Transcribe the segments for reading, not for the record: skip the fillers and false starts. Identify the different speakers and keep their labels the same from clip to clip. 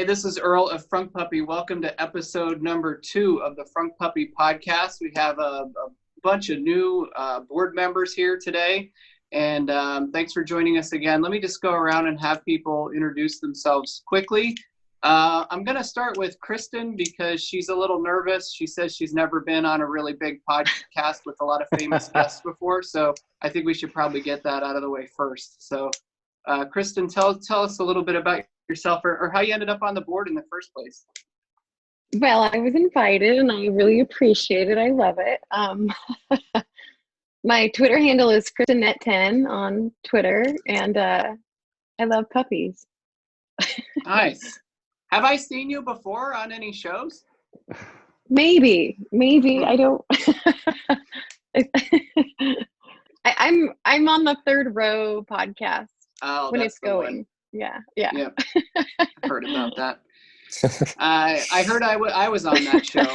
Speaker 1: Hey, this is Earl of FrunkPuppy. Welcome to episode number 2 of the FrunkPuppy podcast. We have a bunch of new board members here today, and thanks for joining us again. Let me just go around and have people introduce themselves quickly. I'm going to start with Kristen because she's a little nervous. She says she's never been on a really big podcast with a lot of famous guests before, so I think we should probably get that out of the way first. So, Kristen, tell us a little bit about yourself or how you ended up on the board in the first place.
Speaker 2: Well, I was invited and I really appreciate it. I love it. My Twitter handle is KristenNet10 on Twitter, and I love puppies.
Speaker 1: Nice. Have I seen you before on any shows?
Speaker 2: Maybe. I don't. I'm on the Third Row podcast when it's going. One. Yeah.
Speaker 1: Yep. I heard about that. I heard I was on that show.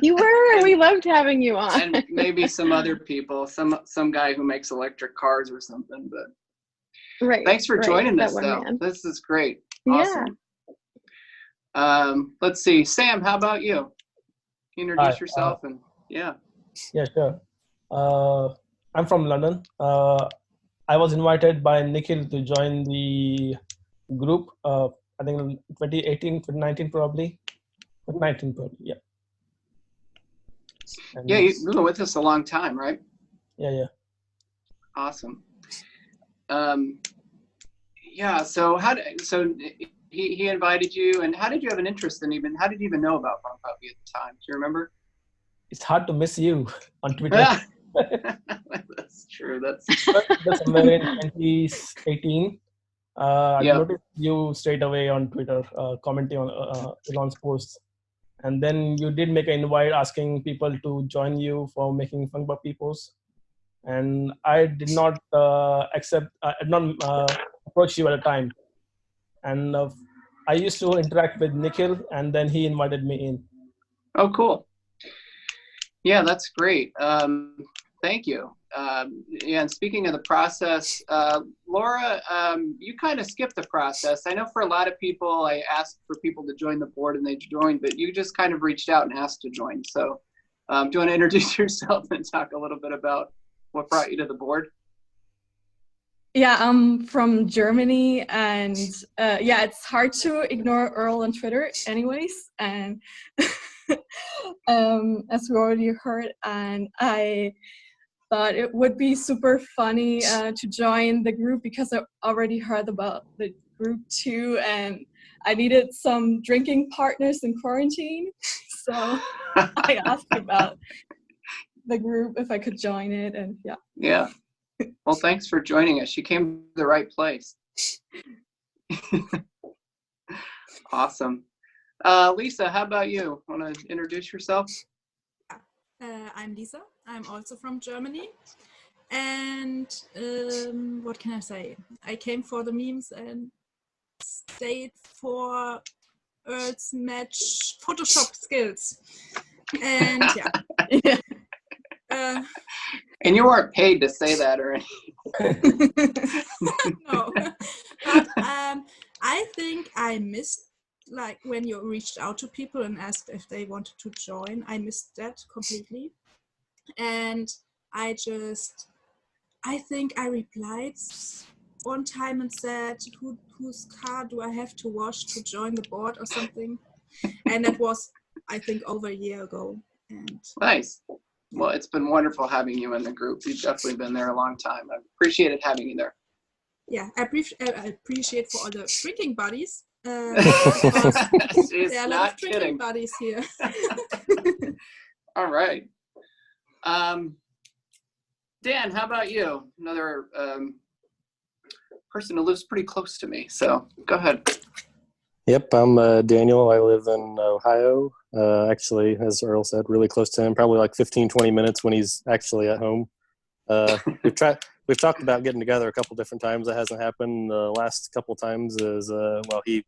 Speaker 2: You were. We loved having you on.
Speaker 1: And maybe some other people, some guy who makes electric cars or something. But
Speaker 2: right.
Speaker 1: Thanks for joining us, though. This is great. Awesome. Yeah. Let's see, Sam. How about you? Introduce yourself and yeah.
Speaker 3: Yeah, sure. I'm from London. I was invited by Nikhil to join the group. I think 2018, 2019 probably. 2019 probably, yeah. And
Speaker 1: yeah, you've been with us a long time, right?
Speaker 3: Yeah.
Speaker 1: Awesome. Yeah. So he invited you, and how did you have an interest in how did you even know about FrunkPuppy at the time? Do you remember?
Speaker 3: It's hard to miss you on Twitter.
Speaker 1: That's true. That's
Speaker 3: somewhere in 2018. I noticed you straight away on Twitter, commenting on Elon's posts. And then you did make an invite asking people to join you for making FrunkPuppy posts. And I did not approach you at a time. And I used to interact with Nikhil, and then he invited me in.
Speaker 1: Oh, cool. Yeah, that's great. Thank you. And speaking of the process, Laura, you kind of skipped the process. I know for a lot of people, I asked for people to join the board and they joined, but you just kind of reached out and asked to join. So do you want to introduce yourself and talk a little bit about what brought you to the board?
Speaker 4: Yeah, I'm from Germany, and it's hard to ignore Earl on Twitter anyways, and as we already heard, and I thought it would be super funny to join the group because I already heard about the group too, and I needed some drinking partners in quarantine, so I asked about the group if I could join it, and yeah.
Speaker 1: Yeah. Well, thanks for joining us. You came to the right place. Awesome. Lisa, how about you? Want to introduce yourself?
Speaker 5: I'm Lisa. I'm also from Germany. And what can I say? I came for the memes and stayed for Earth's match Photoshop skills. And yeah.
Speaker 1: And you weren't paid to say that or anything.
Speaker 5: No. But I think I missed, like, when you reached out to people and asked if they wanted to join, I missed that completely. And I think I replied one time and said, whose car do I have to wash to join the board or something? And that was, I think, over a year ago. And
Speaker 1: nice. Well, it's been wonderful having you in the group. You've definitely been there a long time. I've appreciated having you there.
Speaker 5: Yeah, I appreciate for all the drinking buddies. There are a lot of drinking buddies here.
Speaker 1: All right. Dan, how about you? Another person who lives pretty close to me. So go ahead.
Speaker 6: Yep, I'm Daniel. I live in Ohio. Actually, as Earl said, really close to him, probably like 15, 20 minutes when he's actually at home. We've talked about getting together a couple different times. That hasn't happened. The last couple times is, he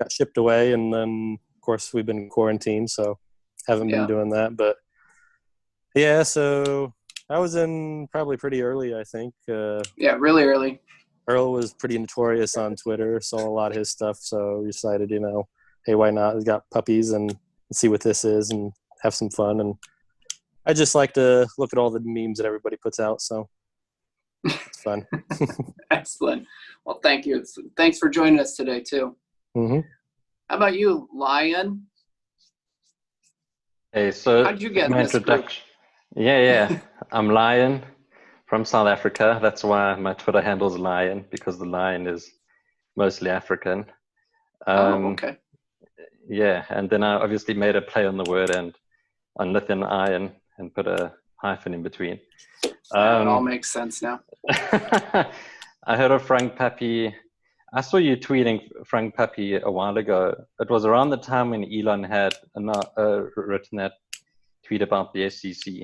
Speaker 6: got shipped away, and then, of course, we've been quarantined, so haven't been doing that. But, yeah, so I was in probably pretty early, I think.
Speaker 1: Yeah, really early.
Speaker 6: Earl was pretty notorious on Twitter, saw a lot of his stuff, so we decided, hey, why not? He's got puppies and see what this is and have some fun. And I just like to look at all the memes that everybody puts out, so it's fun.
Speaker 1: Excellent. Well, thank you. Thanks for joining us today, too.
Speaker 6: Mm-hmm.
Speaker 1: How about you, Lion?
Speaker 7: Hey, so
Speaker 1: how'd you get
Speaker 7: my
Speaker 1: this
Speaker 7: introduction? Yeah. I'm Lion from South Africa. That's why my Twitter handle is Lion, because the lion is mostly African.
Speaker 1: Okay.
Speaker 7: Yeah, and then I obviously made a play on the word and on lithium ion and put a hyphen in between.
Speaker 1: It all makes sense now.
Speaker 7: I heard of FrunkPuppy. I saw you tweeting FrunkPuppy a while ago. It was around the time when Elon had written that tweet about the SEC,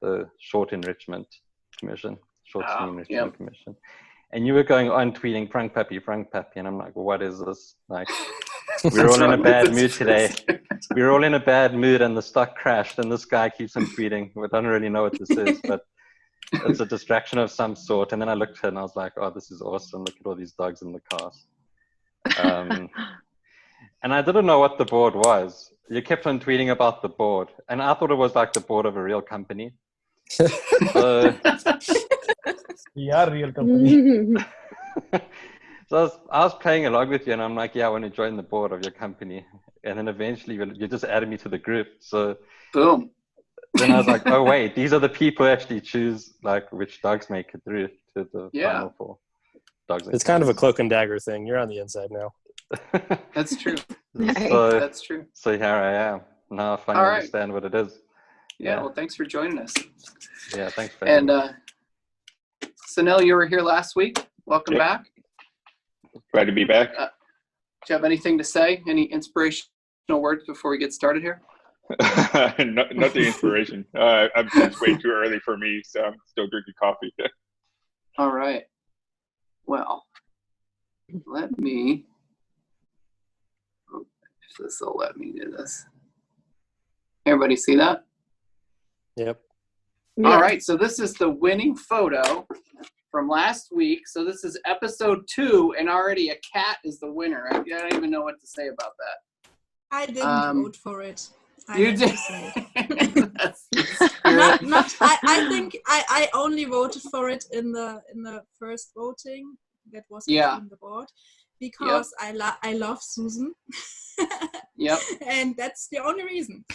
Speaker 7: the Short Enrichment Commission, Short Stream Enrichment Commission. And you were going on tweeting FrunkPuppy, and I'm like, well, what is this? Like, we're all in a bad mood today. We're all in a bad mood, and the stock crashed, and this guy keeps on tweeting. We don't really know what this is, but it's a distraction of some sort. And then I looked at it and I was like, oh, this is awesome. Look at all these dogs in the cars. And I didn't know what the board was. You kept on tweeting about the board. And I thought it was like the board of a real company. So,
Speaker 3: we are a real company.
Speaker 7: So I was playing along with you and I'm like, yeah, I want to join the board of your company. And then eventually you just added me to the group. So
Speaker 1: boom.
Speaker 7: Then I was like, oh, wait, these are the people who actually choose like which dogs make it through to the final four dogs.
Speaker 6: It's kind of a cloak and dagger thing. You're on the inside now.
Speaker 1: That's true.
Speaker 7: That's true. So here I am. Now I finally understand what it is.
Speaker 1: Yeah, well, thanks for joining us.
Speaker 7: Yeah, thanks for having me.
Speaker 1: Sunil, you were here last week. Welcome back.
Speaker 8: Glad to be back.
Speaker 1: Do you have anything to say? Any inspirational words before we get started here?
Speaker 8: Nothing inspiration. It's way too early for me, so I'm still drinking coffee.
Speaker 1: All right. Well, let me, if this will let me do this. Everybody see that?
Speaker 6: Yep.
Speaker 2: Yeah.
Speaker 1: All right, so this is the winning photo from last week. So this is episode 2, and already a cat is the winner. I don't even know what to say about that.
Speaker 5: I didn't vote for it.
Speaker 1: You did.
Speaker 5: I think I only voted for it in the first voting that was on the board because I love Susan.
Speaker 1: Yep.
Speaker 5: And that's the only reason.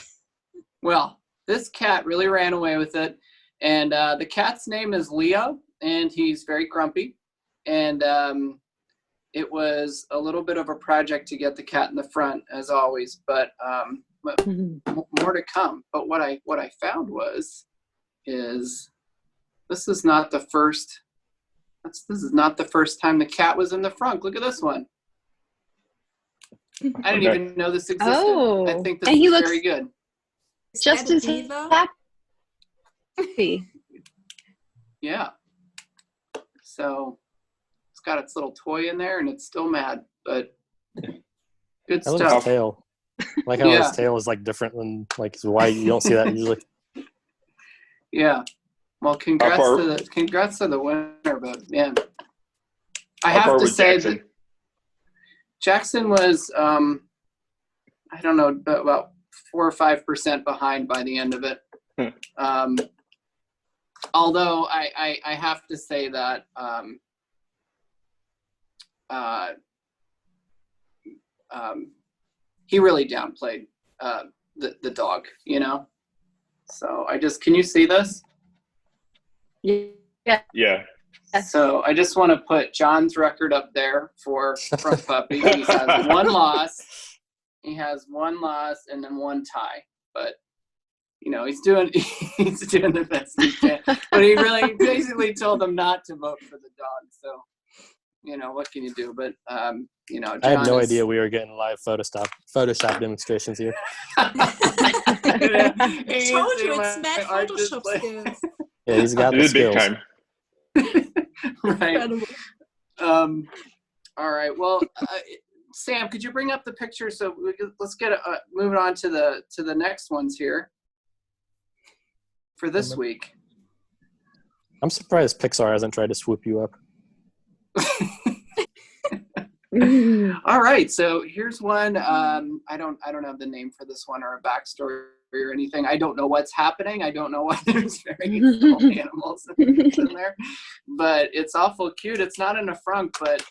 Speaker 1: Well, this cat really ran away with it, and the cat's name is Leo, and he's very grumpy, and it was a little bit of a project to get the cat in the front, as always, but more to come. But what I found is this is not the first time the cat was in the front. Look at this one. I didn't even know this existed.
Speaker 2: Oh,
Speaker 1: I think this
Speaker 2: and
Speaker 1: is very good.
Speaker 2: Just as happy.
Speaker 1: Yeah. So it's got its little toy in there, and it's still mad, but good
Speaker 6: I love
Speaker 1: stuff.
Speaker 6: his tail. Like how his tail is like different than like his white. You don't see that usually.
Speaker 1: Yeah. Well, congrats to the winner, but man, I have to say that Jackson was I don't know, about 4 or 5% behind by the end of it. Although I have to say that he really downplayed the dog, you know? So can you see this?
Speaker 2: Yeah.
Speaker 8: Yeah.
Speaker 1: So I just want to put John's record up there for FrunkPuppy. He has 1 loss. He has 1 loss and then 1 tie. But, you know, he's doing the best he can. But he really basically told them not to vote for the dog. So, you know, what can you do? But, you know, John
Speaker 6: I had no idea we were getting live Photoshop demonstrations here.
Speaker 5: I told you it's mad Photoshop skills.
Speaker 6: Yeah, he's got the skills.
Speaker 8: Big time.
Speaker 1: Right. All right. Well, Sam, could you bring up the picture so let's get moving on to the next ones here for this week.
Speaker 6: I'm surprised Pixar hasn't tried to swoop you up.
Speaker 1: All right, so here's one. I don't have the name for this one or a backstory or anything. I don't know what's happening. I don't know why there's very little animals in there, but it's awful cute. It's not in a frunk, but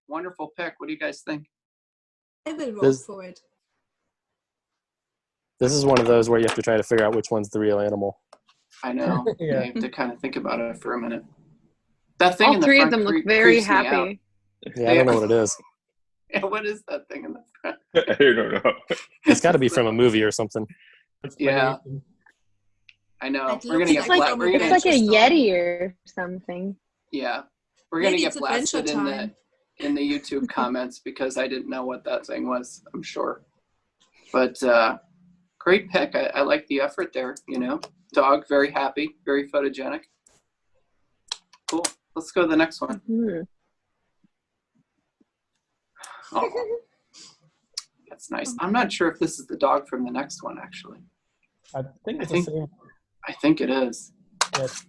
Speaker 1: wonderful pick. What do you guys think?
Speaker 5: I will vote for it.
Speaker 6: This is one of those where you have to try to figure out which one's the real animal.
Speaker 1: I know.
Speaker 3: Yeah.
Speaker 1: You have to kind of think about it for a minute. That thing
Speaker 2: All
Speaker 1: in the
Speaker 2: three
Speaker 1: front
Speaker 2: of them look
Speaker 1: creeps
Speaker 2: very
Speaker 1: me out.
Speaker 2: happy.
Speaker 6: Yeah, I don't know what it is.
Speaker 1: Yeah, what is that thing in the front?
Speaker 8: I don't know.
Speaker 6: It's got to be from a movie or something.
Speaker 1: Yeah, I know.
Speaker 5: It
Speaker 1: We're gonna
Speaker 5: looks
Speaker 1: get
Speaker 5: like
Speaker 1: we're
Speaker 2: It's
Speaker 1: gonna
Speaker 2: like a
Speaker 5: Adventure
Speaker 2: Yeti or something.
Speaker 1: yeah, we're gonna
Speaker 5: Maybe
Speaker 1: get
Speaker 5: it's Adventure
Speaker 1: blasted
Speaker 5: Time.
Speaker 1: in the YouTube comments because I didn't know what that thing was. I'm sure, but great pick. I like the effort there. You know, dog very happy, very photogenic. Cool. Let's go to the next one. Oh, that's nice. I'm not sure if this is the dog from the next one, actually.
Speaker 3: I think it's the same.
Speaker 1: I think it is.
Speaker 3: Yes.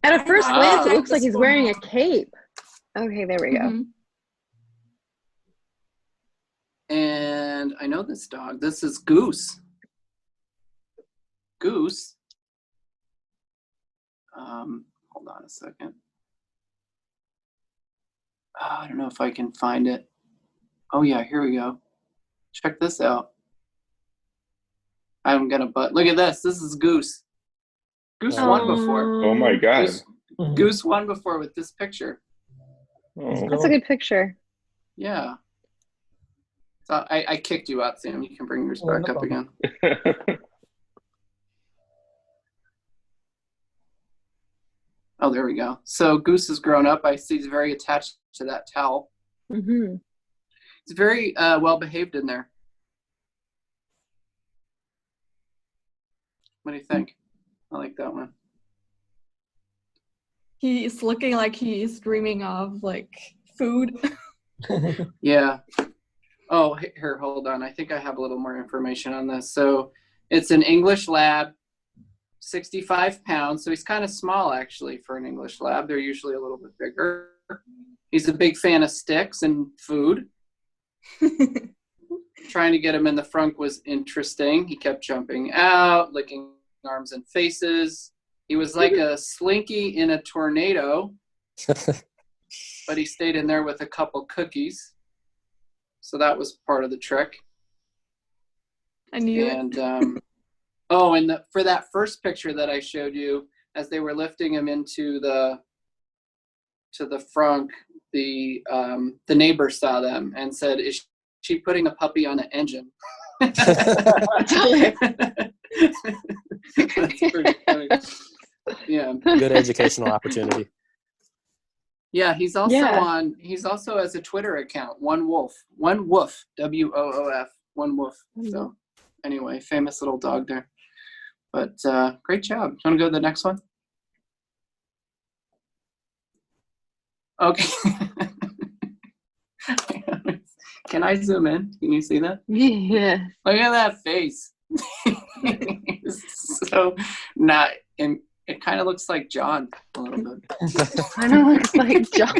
Speaker 2: At a first
Speaker 5: Ah.
Speaker 2: glance, it
Speaker 5: Like
Speaker 2: looks like
Speaker 5: this
Speaker 2: he's
Speaker 5: one.
Speaker 2: wearing a cape. Okay, there we go.
Speaker 4: Mhm.
Speaker 1: And I know this dog. This is Goose. Goose. Hold on a second. I don't know if I can find it. Oh yeah, here we go. Check this out. I'm gonna look at this. This is Goose. Goose won before.
Speaker 8: Oh my God.
Speaker 1: Goose won before with this picture.
Speaker 8: Oh.
Speaker 2: That's a good picture.
Speaker 1: Yeah. So I kicked you out, Sam. You can bring yours back
Speaker 3: no
Speaker 1: up
Speaker 3: problem.
Speaker 1: again. Oh, there we go. So Goose has grown up. I see he's very attached to that towel.
Speaker 2: Mm-hmm.
Speaker 1: He's very well behaved in there. What do you think? I like that one.
Speaker 4: He's looking like he's dreaming of like food.
Speaker 1: Yeah. Oh, here, hold on. I think I have a little more information on this. So it's an English lab, 65 pounds. So he's kind of small, actually, for an English lab. They're usually a little bit bigger. He's a big fan of sticks and food. Trying to get him in the frunk was interesting. He kept jumping out, licking arms and faces. He was like a slinky in a tornado, but he stayed in there with a couple cookies. So that was part of the trick.
Speaker 4: I knew
Speaker 1: And
Speaker 4: it.
Speaker 1: for that first picture that I showed you, as they were lifting him into the frunk, the neighbor saw them and said, "Is she putting a puppy on an engine?" That's pretty funny. Yeah.
Speaker 6: Good educational opportunity.
Speaker 1: Yeah, he's also has a Twitter account, One Woof, WOOF, One Woof. So anyway, famous little dog there. But great job. Want to go to the next one? Okay. Can I zoom in? Can you see that?
Speaker 2: Yeah.
Speaker 1: Look at that face. So not. It kind of looks like John a little bit.
Speaker 2: Kind of looks like John.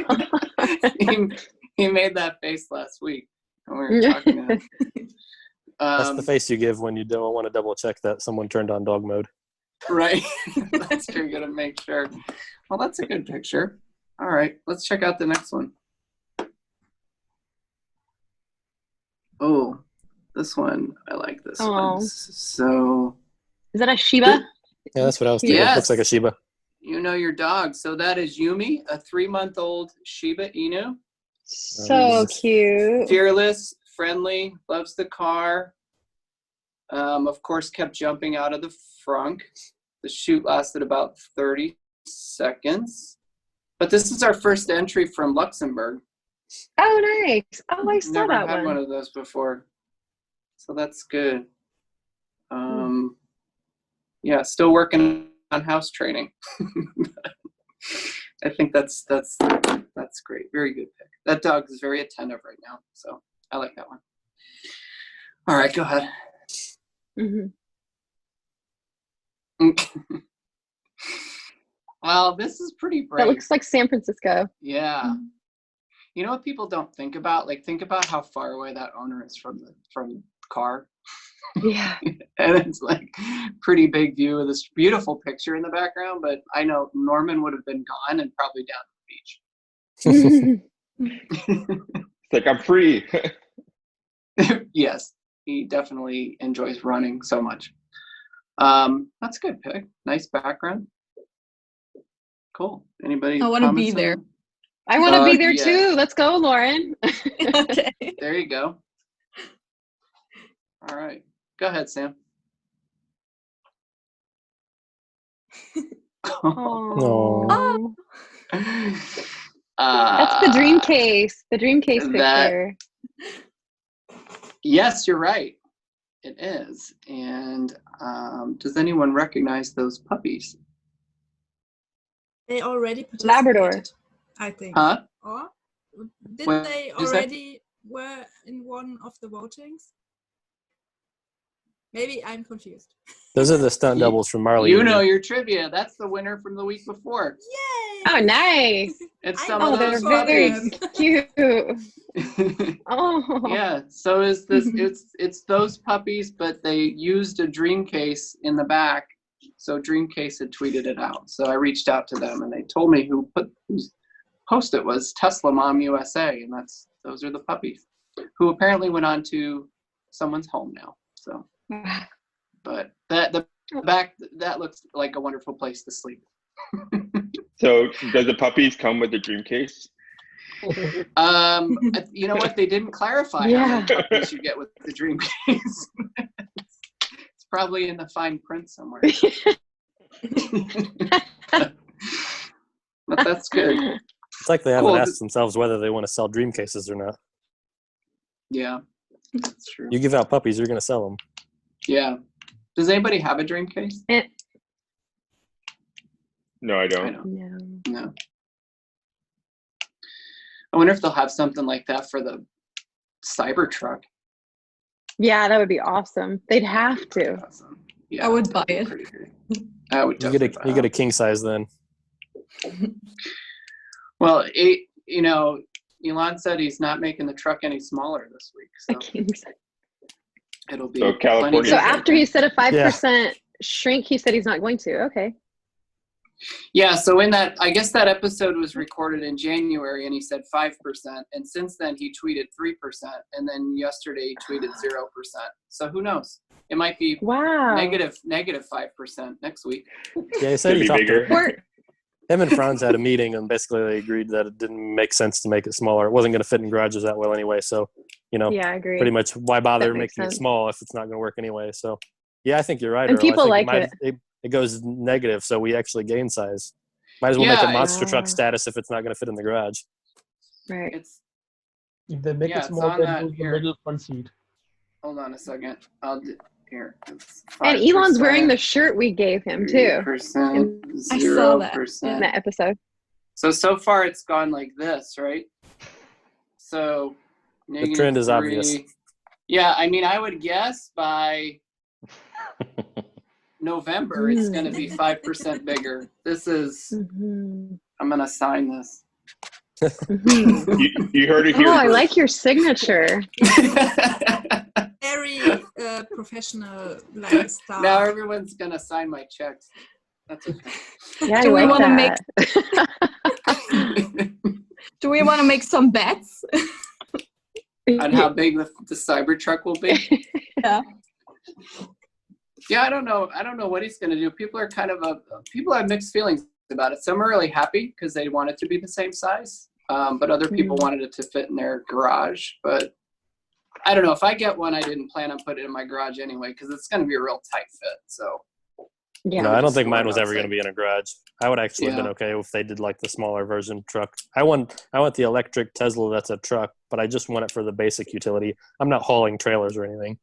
Speaker 1: he made that face last week when we were talking to him.
Speaker 6: That's the face you give when you don't want to double check that someone turned on dog mode.
Speaker 1: Right. That's true. You're gonna make sure. Well, that's a good picture. All right, let's check out the next one. Oh, this one. I like this one. So.
Speaker 2: Is that a Shiba?
Speaker 6: Yeah, that's what I was thinking.
Speaker 1: Yes.
Speaker 6: Looks like a Shiba.
Speaker 1: You know your dog. So that is Yumi, a 3-month-old Shiba Inu.
Speaker 2: So cute.
Speaker 1: Fearless, friendly, loves the car. Of course, kept jumping out of the frunk. The shoot lasted about 30 seconds. But this is our first entry from Luxembourg.
Speaker 2: Oh, nice. Oh, I saw
Speaker 1: Never
Speaker 2: that
Speaker 1: had
Speaker 2: one.
Speaker 1: of those before. So that's good. Yeah, still working on house training. I think that's great. Very good pick. That dog is very attentive right now, so I like that one. All right, go ahead. Well, this is pretty brave.
Speaker 2: That looks like San Francisco.
Speaker 1: Yeah. You know what people don't think about? Like, think about how far away that owner is from the car.
Speaker 2: Yeah.
Speaker 1: And it's like pretty big view of this beautiful picture in the background, but I know Norman would have been gone and probably down at the beach.
Speaker 8: It's like, I'm free.
Speaker 1: Yes, he definitely enjoys running so much. That's a good pick. Nice background. Cool. Anybody?
Speaker 4: I want to be there.
Speaker 2: I want to be there
Speaker 1: yeah.
Speaker 2: too. Let's go, Lauren.
Speaker 4: Okay.
Speaker 1: There you go. All right. Go ahead, Sam.
Speaker 2: Oh.
Speaker 1: That's
Speaker 2: That's the dream case. The dream case picture.
Speaker 1: Yes, you're right. It is. And does anyone recognize those puppies?
Speaker 5: They already participated,
Speaker 2: Labrador.
Speaker 5: I think.
Speaker 1: Huh?
Speaker 5: Or did
Speaker 1: What
Speaker 5: they
Speaker 1: is that?
Speaker 5: already were in one of the votings? Maybe I'm confused.
Speaker 6: Those are the stunt doubles from Marley.
Speaker 1: You know your trivia. That's the winner from the week before.
Speaker 5: Yay!
Speaker 2: Oh, nice.
Speaker 1: It's
Speaker 5: I
Speaker 1: some
Speaker 5: know
Speaker 1: of
Speaker 2: Oh,
Speaker 1: those
Speaker 2: they're very
Speaker 1: puppies.
Speaker 2: cute. Oh.
Speaker 1: Yeah, so is this it's those puppies, but they used a dream case in the back. So Dreamcase had tweeted it out. So I reached out to them and they told me whose post it was, Tesla Mom USA, and those are the puppies who apparently went on to someone's home now. So but the back, that looks like a wonderful place to sleep.
Speaker 8: So does the puppies come with the dream case?
Speaker 1: You know what? They didn't clarify how many puppies you get with the dream case. It's probably in the fine print somewhere. But that's good.
Speaker 6: It's like they haven't
Speaker 1: Cool.
Speaker 6: asked themselves whether they want to sell dream cases or not.
Speaker 1: Yeah, that's true.
Speaker 6: You give out puppies, you're going to sell them.
Speaker 1: Yeah. Does anybody have a dream case?
Speaker 8: No, I
Speaker 1: I
Speaker 8: don't.
Speaker 1: don't. No. I wonder if they'll have something like that for the Cybertruck.
Speaker 2: Yeah, that would be awesome. They'd have to.
Speaker 1: Awesome. Yeah,
Speaker 4: I would buy
Speaker 1: that'd
Speaker 4: it.
Speaker 1: be pretty great. I would
Speaker 6: You
Speaker 1: definitely
Speaker 6: get a king size then.
Speaker 1: Well, Elon said he's not making the truck any smaller this week,
Speaker 2: The
Speaker 1: so
Speaker 2: king's.
Speaker 1: it'll be
Speaker 8: So California-
Speaker 1: plenty
Speaker 2: So
Speaker 1: of-
Speaker 2: after he said a 5% shrink, he said he's not going to. Okay.
Speaker 1: Yeah, so in that, I guess that episode was recorded in January, and he said 5%, and since then he tweeted 3%, and then yesterday he tweeted 0%. So who knows? It might be
Speaker 2: Wow.
Speaker 1: negative 5% next week.
Speaker 6: Yeah, he said
Speaker 8: Could
Speaker 6: he
Speaker 8: be
Speaker 6: talked
Speaker 8: bigger.
Speaker 6: to him and Franz had a meeting, and basically they agreed that it didn't make sense to make it smaller. It wasn't going to fit in garages that well anyway. So,
Speaker 2: Yeah, I agree.
Speaker 6: pretty much why bother
Speaker 2: That makes
Speaker 6: making it
Speaker 2: sense.
Speaker 6: small if it's not going to work anyway. So, yeah, I think you're right.
Speaker 2: And
Speaker 6: Earl. I
Speaker 2: people
Speaker 6: think
Speaker 2: like
Speaker 6: it goes negative, so we actually gain size. Might as well make
Speaker 1: Yeah,
Speaker 6: it monster truck
Speaker 2: Ah.
Speaker 6: status if it's not going to fit in the garage.
Speaker 2: Right.
Speaker 1: It's
Speaker 3: If they make
Speaker 1: Yeah,
Speaker 3: it
Speaker 1: it's
Speaker 3: small,
Speaker 1: on
Speaker 3: then
Speaker 1: that
Speaker 3: lose the
Speaker 1: here.
Speaker 3: middle front seat.
Speaker 1: hold on a second. Here. It's
Speaker 2: And Elon's
Speaker 1: 5%,
Speaker 2: wearing the shirt we gave him too
Speaker 1: 3%,
Speaker 4: I saw that,
Speaker 1: 0%.
Speaker 2: in that episode.
Speaker 1: So far it's gone like this, right? So
Speaker 6: The trend is obvious.
Speaker 1: -3. Yeah, I mean, I would guess by November it's going to be 5% bigger. This is,
Speaker 2: Mm-hmm.
Speaker 1: I'm going to sign this.
Speaker 2: Mm-hmm.
Speaker 8: You heard it here.
Speaker 2: Oh, I
Speaker 8: first.
Speaker 2: like your signature.
Speaker 5: Very professional style.
Speaker 1: Now everyone's going to sign my checks. That's okay.
Speaker 2: Yeah,
Speaker 4: Do
Speaker 2: I
Speaker 4: we
Speaker 2: like
Speaker 4: wanna
Speaker 2: that.
Speaker 4: Do we want to make some bets?
Speaker 1: On how big the Cybertruck will be.
Speaker 4: Yeah.
Speaker 1: Yeah, I don't know what he's going to do. People are people have mixed feelings about it. Some are really happy because they want it to be the same size, but other people wanted it to fit in their garage. But I don't know. If I get one, I didn't plan on putting it in my garage anyway because it's going to be a real tight fit. So
Speaker 2: Yeah.
Speaker 6: No, I don't
Speaker 1: just
Speaker 6: think mine
Speaker 1: store it
Speaker 6: was ever going to
Speaker 1: outside.
Speaker 6: be in a garage. I would actually have been okay if they did like the smaller version truck. I want the electric Tesla that's a truck, but I just want it for the basic utility. I'm not hauling trailers or anything.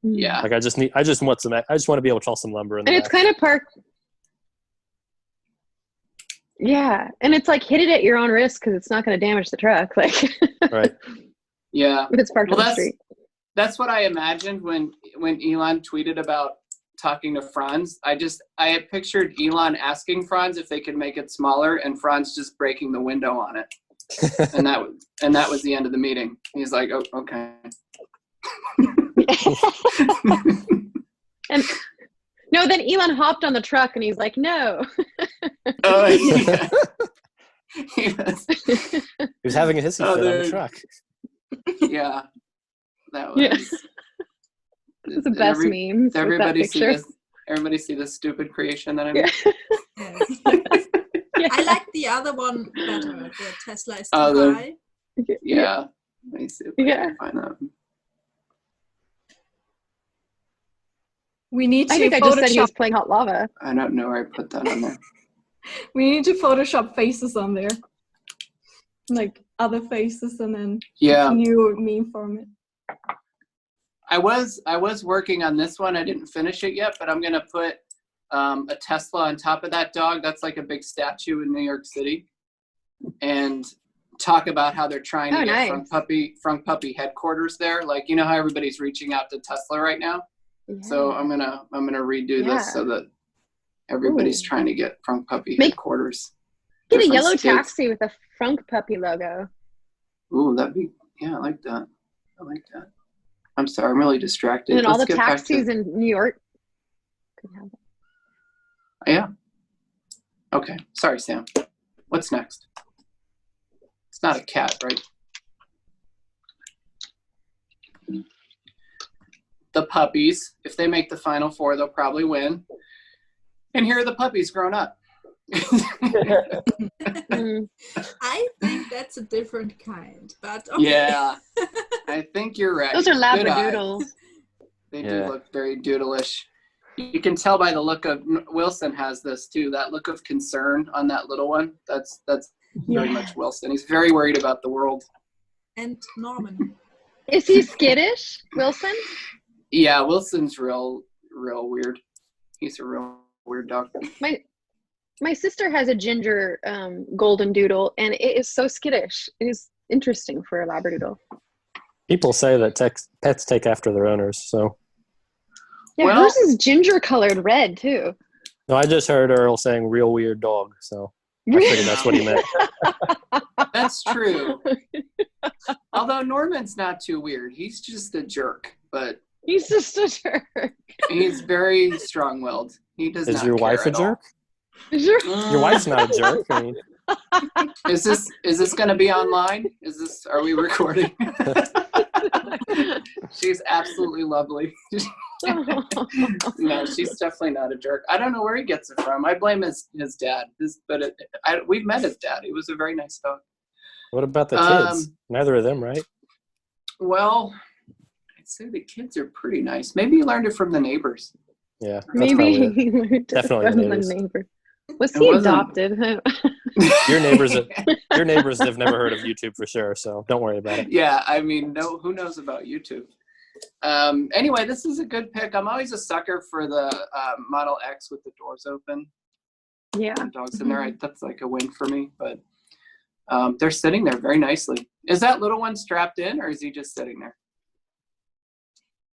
Speaker 1: yeah,
Speaker 6: Like I just want to be able to haul some lumber in the
Speaker 2: And it's
Speaker 6: back.
Speaker 2: kind of parked. Yeah, and it's like hit it at your own risk because it's not going to damage the truck. Like,
Speaker 6: Right.
Speaker 1: yeah.
Speaker 2: if it's parked
Speaker 1: Well,
Speaker 2: on the street.
Speaker 1: That's what I imagined when Elon tweeted about talking to Franz. I had pictured Elon asking Franz if they could make it smaller, and Franz just breaking the window on it. and that was the end of the meeting. He's like, oh, okay.
Speaker 2: And no, then Elon hopped on the truck and he's like, no.
Speaker 1: Oh, yeah. He
Speaker 6: was having a hissy fit on the truck.
Speaker 1: Yeah, that was.
Speaker 2: Yeah. It's the best memes.
Speaker 1: Everybody see this. Everybody see this stupid creation that I made.
Speaker 5: I like the other one better. The Tesla is too high.
Speaker 1: Yeah. Let me see if I can find that.
Speaker 4: We need to.
Speaker 2: I think I just said he was playing hot lava.
Speaker 1: I don't know where I put that on there.
Speaker 4: We need to Photoshop faces on there, like other faces, and then new meme format.
Speaker 1: I was working on this one. I didn't finish it yet, but I'm gonna put a Tesla on top of that dog. That's like a big statue in New York City, and talk about how they're trying to get FrunkPuppy headquarters there. Like, you know how everybody's reaching out to Tesla right now. Yeah. So I'm gonna redo this so that everybody's trying to get FrunkPuppy headquarters.
Speaker 2: Get a yellow taxi with a FrunkPuppy logo.
Speaker 1: Ooh, that'd be I like that. I like that. I'm sorry, I'm really distracted.
Speaker 2: And all the taxis in New York could have it.
Speaker 1: Yeah. Okay. Sorry, Sam. What's next? It's not a cat, right? The puppies. If they make the Final Four, they'll probably win. And here are the puppies grown up.
Speaker 5: I think that's a different kind, but okay.
Speaker 1: Yeah, I think you're right.
Speaker 2: Those are Labradoodles.
Speaker 1: They do look very doodleish. You can tell by the look of Wilson has this too. That look of concern on that little one. That's very much Wilson. He's very worried about the world.
Speaker 5: And Norman.
Speaker 2: Is he skittish, Wilson?
Speaker 1: Yeah, Wilson's real weird. He's a real weird dog.
Speaker 2: My sister has a ginger golden doodle, and it is so skittish. It is interesting for a Labradoodle.
Speaker 6: People say that pets take after their owners, so.
Speaker 2: Yeah, hers is ginger colored red, too.
Speaker 6: No, I just heard Earl saying real weird dog, so I figured that's what he meant.
Speaker 1: That's true. Although Norman's not too weird. He's just a jerk, but.
Speaker 2: He's just a jerk.
Speaker 1: He's very strong-willed. He does not care.
Speaker 6: Is your wife a jerk? Your wife's not a jerk. I mean.
Speaker 1: Is this going to be online? Are we recording? She's absolutely lovely. No, she's definitely not a jerk. I don't know where he gets it from. I blame his dad. We've met his dad. He was a very nice dog.
Speaker 6: What about the kids? Neither of them, right?
Speaker 1: Well, I'd say the kids are pretty nice. Maybe he learned it from the neighbors.
Speaker 6: Yeah,
Speaker 2: maybe he learned it
Speaker 6: definitely
Speaker 2: from the neighbors. Was he adopted?
Speaker 6: Your neighbors have never heard of YouTube for sure, so don't worry about it.
Speaker 1: Yeah, I mean, who knows about YouTube? Anyway, this is a good pick. I'm always a sucker for the Model X with the doors open.
Speaker 2: Yeah.
Speaker 1: The dogs in there. That's like a win for me, but they're sitting there very nicely. Is that little one strapped in, or is he just sitting there?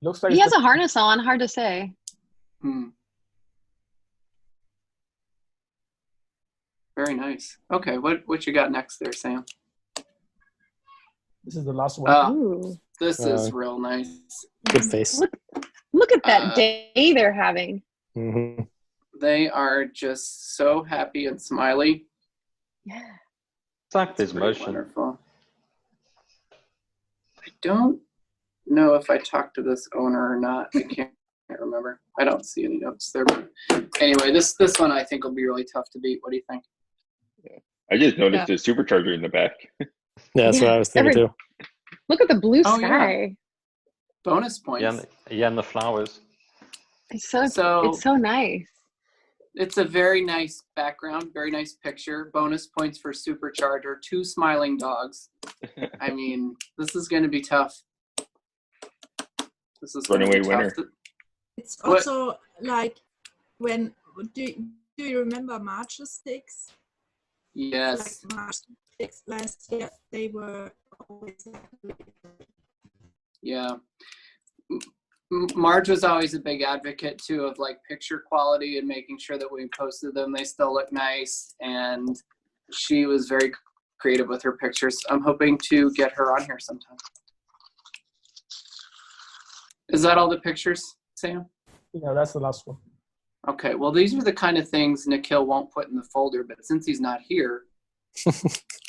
Speaker 3: Looks like
Speaker 2: he has a harness on. Hard to say.
Speaker 1: Very nice. Okay, what you got next there, Sam?
Speaker 3: This is the last one.
Speaker 1: This is real nice.
Speaker 6: Good face.
Speaker 2: Look at that day they're having.
Speaker 6: Mm-hmm.
Speaker 1: They are just so happy and smiley.
Speaker 2: Yeah.
Speaker 7: It's like there's motion.
Speaker 1: Wonderful. I don't know if I talked to this owner or not. I can't remember. I don't see any notes there. But anyway, this one I think will be really tough to beat. What do you think?
Speaker 8: I just noticed the supercharger in the back.
Speaker 6: Yeah, that's what I was thinking too.
Speaker 2: Look at the blue sky.
Speaker 1: Yeah. Bonus points.
Speaker 7: Yeah, and the flowers.
Speaker 2: It's so nice.
Speaker 1: It's a very nice background, very nice picture. Bonus points for supercharger. 2 smiling dogs. I mean, this is going to be tough. This is
Speaker 8: runaway winner.
Speaker 5: It's also like when do you remember March's sticks?
Speaker 1: Yes.
Speaker 5: Like March sticks last year, they were always.
Speaker 1: Yeah. Marge was always a big advocate too of like picture quality and making sure that when we posted them they still look nice, and she was very creative with her pictures. I'm hoping to get her on here sometime. Is that all the pictures, Sam?
Speaker 3: Yeah, that's the last one.
Speaker 1: Okay, well, these are the kind of things Nikhil won't put in the folder, but since he's not here,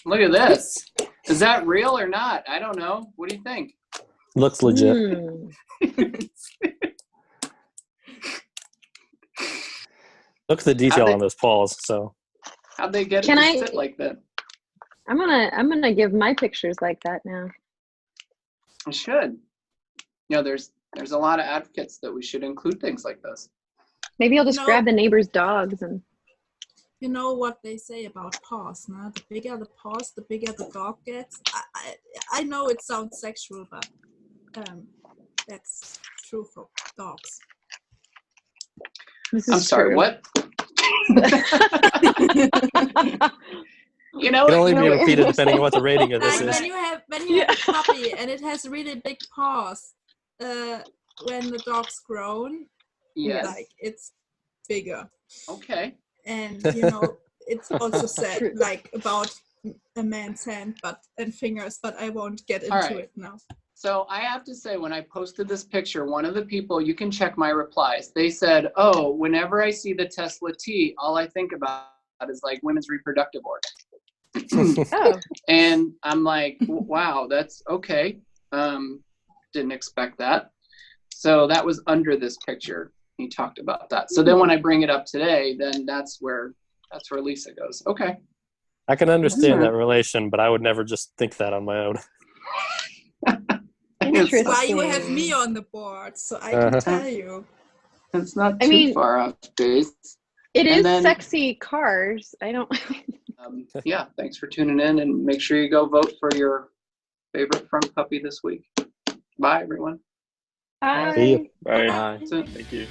Speaker 1: look at this. Is that real or not? I don't know. What do you think?
Speaker 6: Looks legit. Look at the detail on those paws. So
Speaker 1: how'd they get it to sit like that?
Speaker 2: I'm gonna give my pictures like that now.
Speaker 1: I should. You know, there's a lot of advocates that we should include things like this.
Speaker 2: Maybe I'll just grab the neighbor's dogs and.
Speaker 5: You know what they say about paws, no? The bigger the paws, the bigger the dog gets. I know it sounds sexual, but that's true for dogs.
Speaker 1: I'm sorry,
Speaker 2: true.
Speaker 1: what? You know,
Speaker 6: it can only be repeated depending on what the rating of this
Speaker 5: like
Speaker 6: is.
Speaker 5: When you have a puppy and it has really big paws, when the dog's grown, like it's bigger.
Speaker 1: Okay.
Speaker 5: And you know, it's also said like about a man's hand and fingers, but I won't get into it now.
Speaker 1: So I have to say, when I posted this picture, one of the people, you can check my replies, they said, oh, whenever I see the Tesla T, all I think about is like women's reproductive organs. And I'm like, wow, that's okay. Didn't expect that. So that was under this picture. He talked about that. So then when I bring it up today, then that's where Lisa goes. Okay.
Speaker 6: I can understand that relation, but I would never just think that on my own.
Speaker 5: That's why you have me on the board, so I can tell you.
Speaker 1: It's not too far off base.
Speaker 2: It is sexy cars. I don't.
Speaker 1: Yeah, thanks for tuning in, and make sure you go vote for your favorite frunk puppy this week. Bye, everyone.
Speaker 2: Bye.
Speaker 6: See you.
Speaker 8: Bye.
Speaker 7: Bye.
Speaker 8: Thank you.